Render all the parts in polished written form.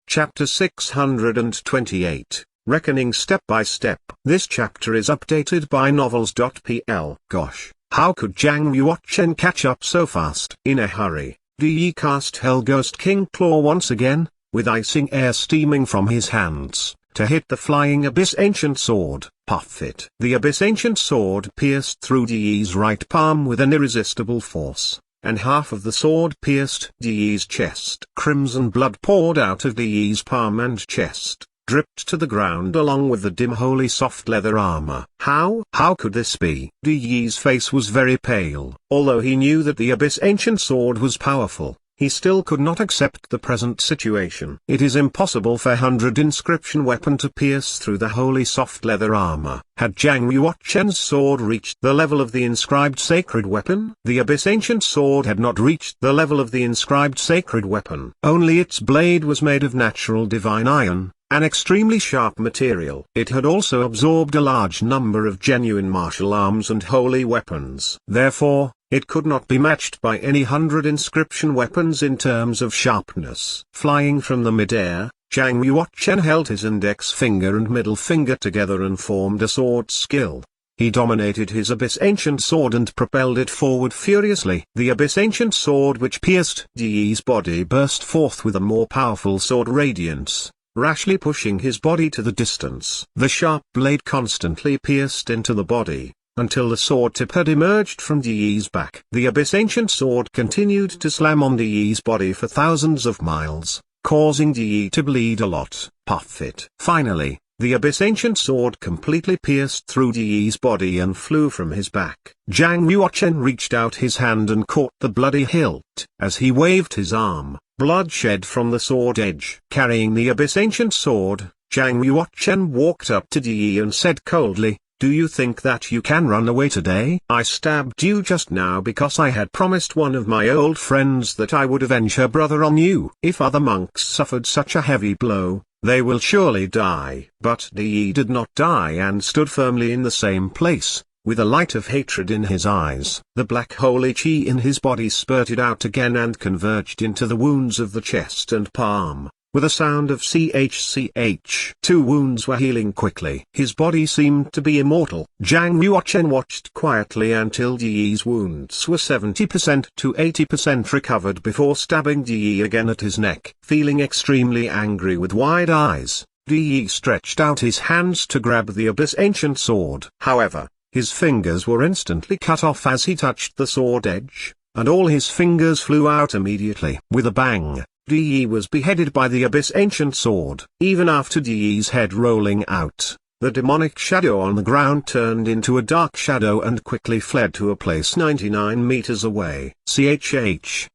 Chapter 628, Reckoning Step by Step. This chapter is updated by novels.pl. Gosh, how could Jiang Yuochen catch up so fast? In a hurry, Yi cast Hellghost King Claw once again, with icing air steaming from his hands, to hit the flying Abyss Ancient Sword. Puff it. The Abyss Ancient Sword pierced through Yi's right palm with an irresistible force, and half of the sword pierced Yi's chest. Crimson blood poured out of Yi's palm and chest, dripped to the ground along with the dim holy soft leather armor. How could this be? Yi's face was very pale. Although he knew that the Abyss Ancient Sword was powerful, he still could not accept the present situation. It is impossible for 100 inscription weapon to pierce through the holy soft leather armor. Had Jiang Yuochen's sword reached the level of the inscribed sacred weapon? The Abyss Ancient Sword had not reached the level of the inscribed sacred weapon. Only its blade was made of natural divine iron, an extremely sharp material. It had also absorbed a large number of genuine martial arms and holy weapons. Therefore, it could not be matched by any 100 inscription weapons in terms of sharpness. Flying from the mid-air, Jiang Yuochen held his index finger and middle finger together and formed a sword skill. He dominated his Abyss Ancient Sword and propelled it forward furiously. The Abyss Ancient Sword which pierced Yi's body burst forth with a more powerful sword radiance, rashly pushing his body to the distance. The sharp blade constantly pierced into the body, until the sword tip had emerged from Yi's back. The Abyss Ancient Sword continued to slam on Yi's body for thousands of miles, causing Yi to bleed a lot. Puff it. Finally, the Abyss Ancient Sword completely pierced through Yi's body and flew from his back. Jiang Yuochen reached out his hand and caught the bloody hilt. As he waved his arm, blood shed from the sword edge. Carrying the Abyss Ancient Sword, Jiang Yuochen walked up to Yi and said coldly, "Do you think that you can run away today? I stabbed you just now because I had promised one of my old friends that I would avenge her brother on you. If other monks suffered such a heavy blow, they will surely die." But Yi did not die and stood firmly in the same place, with a light of hatred in his eyes. The black holy chi in his body spurted out again and converged into the wounds of the chest and palm. With a sound of ch. 2 wounds were healing quickly. His body seemed to be immortal. Jiang Yuochen watched quietly until Yi's wounds were 70% to 80% recovered before stabbing Yi again at his neck. Feeling extremely angry with wide eyes, Yi stretched out his hands to grab the Abyss Ancient Sword. However, his fingers were instantly cut off as he touched the sword edge, and all his fingers flew out immediately. With a bang, Yi was beheaded by the Abyss Ancient Sword. Even after Yi's head rolling out, the demonic shadow on the ground turned into a dark shadow and quickly fled to a place 99 meters away.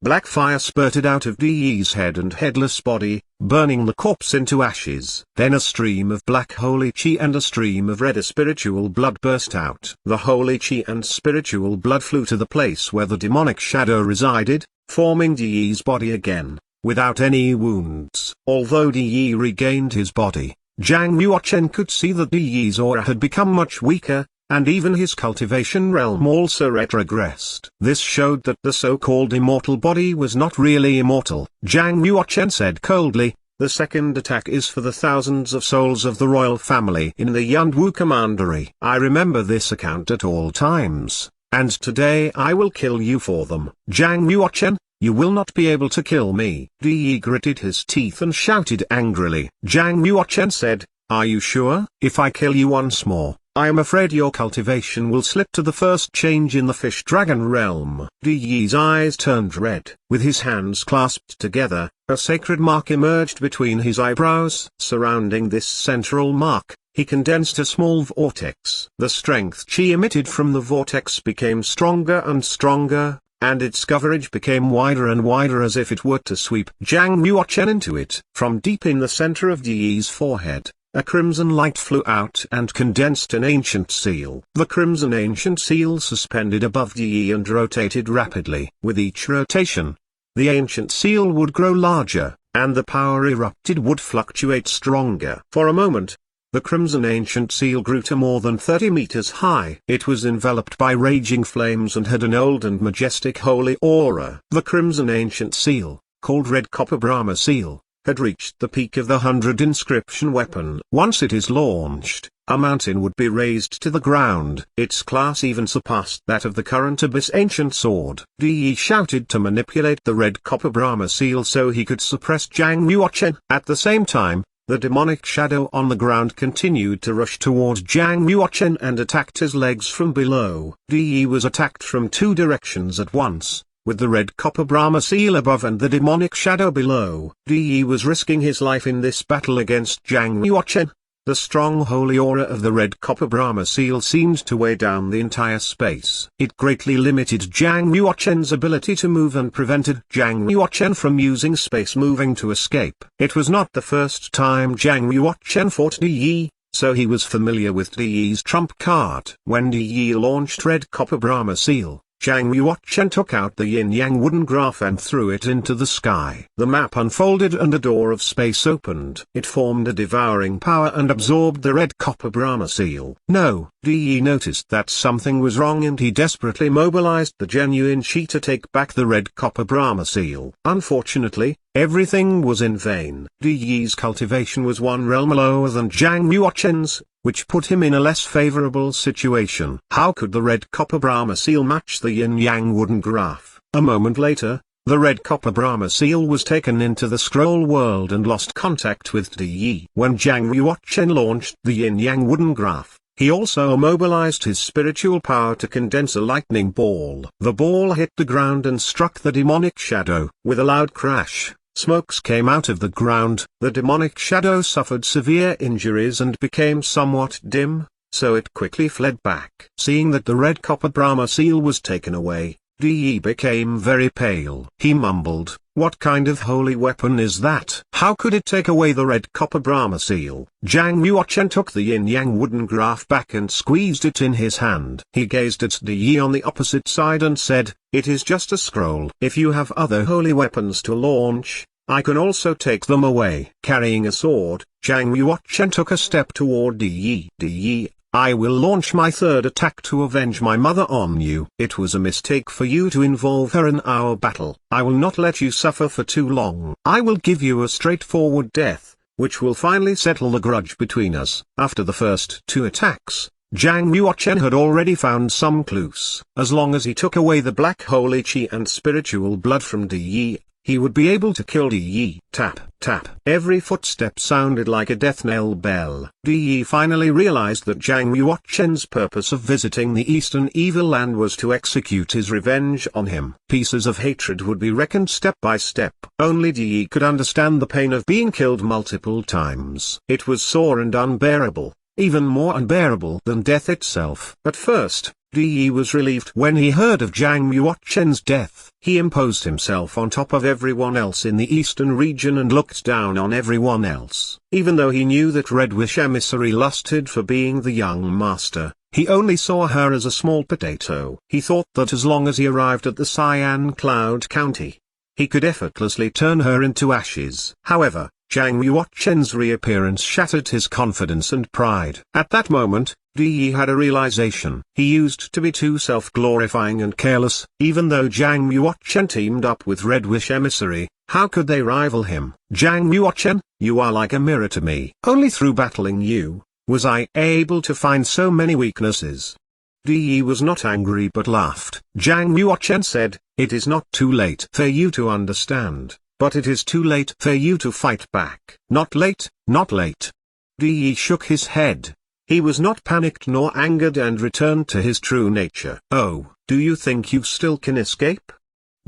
Black fire spurted out of Yi's head and headless body, burning the corpse into ashes. Then a stream of black holy chi and a stream of red spiritual blood burst out. The holy chi and spiritual blood flew to the place where the demonic shadow resided, forming Yi's body again, without any wounds. Although Yi regained his body, Jiang Yuochen could see that Yi's aura had become much weaker, and even his cultivation realm also retrogressed. This showed that the so-called immortal body was not really immortal. Jiang Yuochen said coldly, "The second attack is for the thousands of souls of the royal family in the Yunwu Commandery. I remember this account at all times, and today I will kill you for them." Jiang Yuochen, "You will not be able to kill me." Yi gritted his teeth and shouted angrily. Jiang Yuochen said, "Are you sure? If I kill you once more, I am afraid your cultivation will slip to the first change in the fish dragon realm." Yi's eyes turned red. With his hands clasped together, a sacred mark emerged between his eyebrows. Surrounding this central mark, he condensed a small vortex. The strength chi emitted from the vortex became stronger and stronger, and its coverage became wider and wider as if it were to sweep Jiang Yuochen into it. From deep in the center of Yi's forehead, a crimson light flew out and condensed an ancient seal. The crimson ancient seal suspended above Yi and rotated rapidly. With each rotation, the ancient seal would grow larger, and the power erupted would fluctuate stronger. For a moment, the crimson ancient seal grew to more than 30 meters high. It was enveloped by raging flames and had an old and majestic holy aura. The crimson ancient seal, called Red Copper Brahma seal, had reached the peak of the 100 inscription weapon. Once it is launched, a mountain would be razed to the ground. Its class even surpassed that of the current Abyss Ancient Sword. Yi shouted to manipulate the red copper Brahma seal so he could suppress Zhang Yuochen. At the same time, the demonic shadow on the ground continued to rush towards Zhang Yuochen and attacked his legs from below. Yi was attacked from two directions at once, with the red copper Brahma seal above and the demonic shadow below. Yi was risking his life in this battle against Zhang Yuochen. The strong holy aura of the red copper Brahma seal seemed to weigh down the entire space. It greatly limited Zhang Yuochen's ability to move and prevented Zhang Yuochen from using space moving to escape. It was not the first time Zhang Yuochen fought Yi, so he was familiar with Yi's trump card. When Yi launched red copper Brahma seal, Zhang Yuochen took out the yin-yang wooden graph and threw it into the sky. The map unfolded and a door of space opened. It formed a devouring power and absorbed the red copper Brahma seal. No, Yi noticed that something was wrong and he desperately mobilized the genuine Chi to take back the red copper Brahma seal. Unfortunately, everything was in vain. Yi's cultivation was one realm lower than Zhang Yuochen's, which put him in a less favorable situation. How could the red copper Brahma seal match the yin-yang wooden graph? A moment later, the red copper Brahma seal was taken into the scroll world and lost contact with Yi. When Zhang Yuochen launched the yin-yang wooden graph, he also mobilized his spiritual power to condense a lightning ball. The ball hit the ground and struck the demonic shadow. With a loud crash, smokes came out of the ground. The demonic shadow suffered severe injuries and became somewhat dim, so it quickly fled back. Seeing that the red copper Brahma seal was taken away, Yi became very pale. He mumbled, "What kind of holy weapon is that? How could it take away the red copper Brahma seal?" Zhang Yuochen took the yin-yang wooden graph back and squeezed it in his hand. He gazed at Yi on the opposite side and said, "It is just a scroll. If you have other holy weapons to launch, I can also take them away." Carrying a sword, Zhang Yuochen took a step toward Yi. "Yi, I will launch my third attack to avenge my mother on you. It was a mistake for you to involve her in our battle. I will not let you suffer for too long. I will give you a straightforward death, which will finally settle the grudge between us." After the first two attacks, Zhang Yuochen had already found some clues. As long as he took away the black holy chi and spiritual blood from Yi, he would be able to kill Yi. Tap, tap. Every footstep sounded like a death knell bell. Yi finally realized that Zhang Yuochen's purpose of visiting the Eastern Evil Land was to execute his revenge on him. Pieces of hatred would be reckoned step by step. Only Yi could understand the pain of being killed multiple times. It was sore and unbearable, even more unbearable than death itself. At first, Yi was relieved when he heard of Zhang Yuochen's death. He imposed himself on top of everyone else in the eastern region and looked down on everyone else. Even though he knew that Red Wish Emissary lusted for being the young master, he only saw her as a small potato. He thought that as long as he arrived at the Cyan Cloud County, he could effortlessly turn her into ashes. However, Zhang Yuochen's reappearance shattered his confidence and pride. At that moment, Yi had a realization. He used to be too self-glorifying and careless. Even though Zhang Yuochen teamed up with Red Wish Emissary, how could they rival him? "Zhang Yuochen, you are like a mirror to me. Only through battling you, was I able to find so many weaknesses." Yi was not angry but laughed. Zhang Yuochen said, "It is not too late for you to understand, but it is too late for you to fight back." "Not late, not late." Yi shook his head. He was not panicked nor angered and returned to his true nature. "Oh, do you think you still can escape?"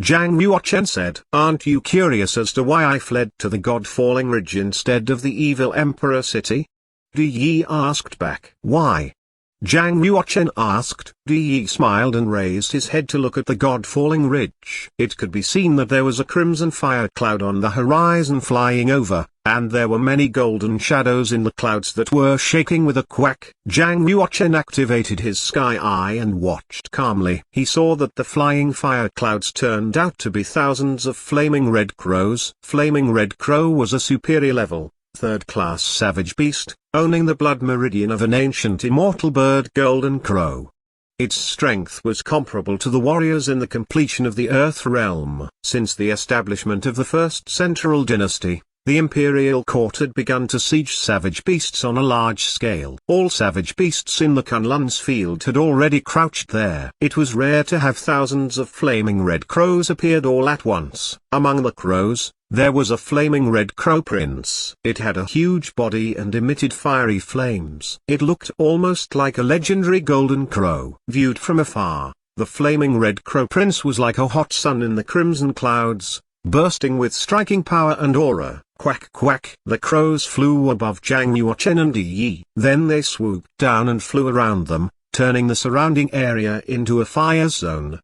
Zhang Yuochen said. "Aren't you curious as to why I fled to the God-Falling Ridge instead of the evil Emperor City?" Yi asked back. "Why?" Zhang Yuochen asked. Yi smiled and raised his head to look at the God-Falling Ridge. It could be seen that there was a crimson fire cloud on the horizon flying over, and there were many golden shadows in the clouds that were shaking with a quack. Zhang Yuochen activated his sky eye and watched calmly. He saw that the flying fire clouds turned out to be thousands of flaming red crows. Flaming red crow was a superior level, third-class savage beast, owning the blood meridian of an ancient immortal bird golden crow. Its strength was comparable to the warriors in the completion of the Earth realm. Since the establishment of the First Central Dynasty, The imperial court had begun to siege savage beasts on a large scale. All savage beasts in the Kunlun's field had already crouched there. It was rare to have thousands of flaming red crows appeared all at once. Among the crows, there was a flaming red crow prince. It had a huge body and emitted fiery flames. It looked almost like a legendary golden crow. Viewed from afar, the flaming red crow prince was like a hot sun in the crimson clouds, bursting with striking power and aura. Quack quack. The crows flew above Zhang Yuochen and Yi. Then they swooped down and flew around them, turning the surrounding area into a fire zone.